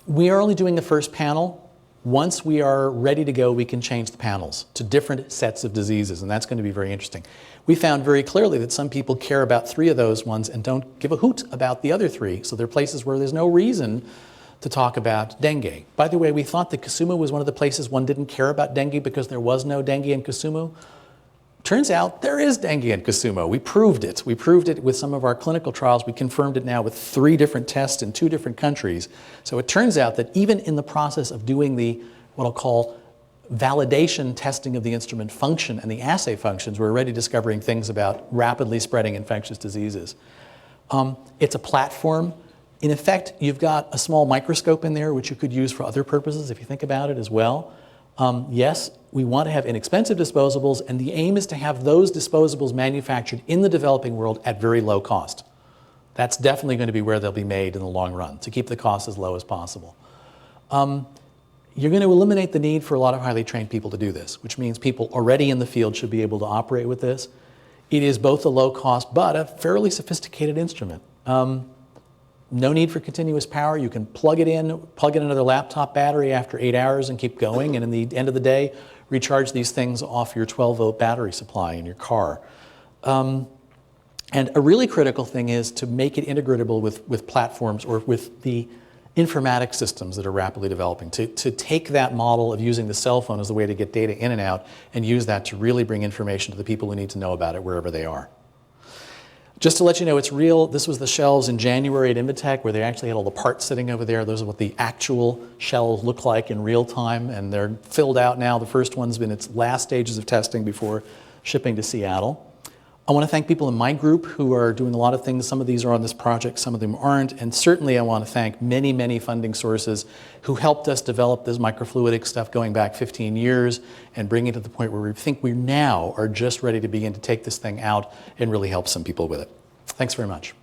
We are only doing the first panel. Once we are ready to go, we can change the panels to different sets of diseases, and that's going to be very interesting. We found very clearly that some people care about 3 of those ones and don't give a hoot about the other 3. So there are places where there's no reason to talk about dengue. By the way, we thought that Kisumu was one of the places one didn't care about dengue because there was no dengue in Kisumu. Turns out there is dengue in Kisumu. We proved it. We proved it with some of our clinical trials. We confirmed it now with 3 different tests in 2 different countries. So it turns out that even in the process of doing the, what I'll call, validation testing of the instrument function and the assay functions, we're already discovering things about rapidly spreading infectious diseases. It's a platform. In effect, you've got a small microscope in there, which you could use for other purposes if you think about it as well. Yes, we want to have inexpensive disposables, and the aim is to have those disposables manufactured in the developing world at very low cost. That's definitely going to be where they'll be made in the long run, to keep the cost as low as possible. You're going to eliminate the need for a lot of highly trained people to do this, which means people already in the field should be able to operate with this. It is both a low cost, but a fairly sophisticated instrument. No need for continuous power. You can plug it in another laptop battery after 8 hours and keep going, and in the end of the day, recharge these things off your 12-volt battery supply in your car. And a really critical thing is to make it integratable with platforms or with the informatics systems that are rapidly developing, to take that model of using the cell phone as the way to get data in and out and use that to really bring information to the people who need to know about it wherever they are. Just to let you know, it's real. This was the shelves in January at Invitech where they actually had all the parts sitting over there. Those are what the actual shelves look like in real time, and they're filled out now. The first one's been its last stages of testing before shipping to Seattle. I want to thank people in my group who are doing a lot of things. Some of these are on this project, some of them aren't. And certainly I want to thank many, many funding sources who helped us develop this microfluidic stuff going back 15 years and bring it to the point where we think we now are just ready to begin to take this thing out and really help some people with it. Thanks very much.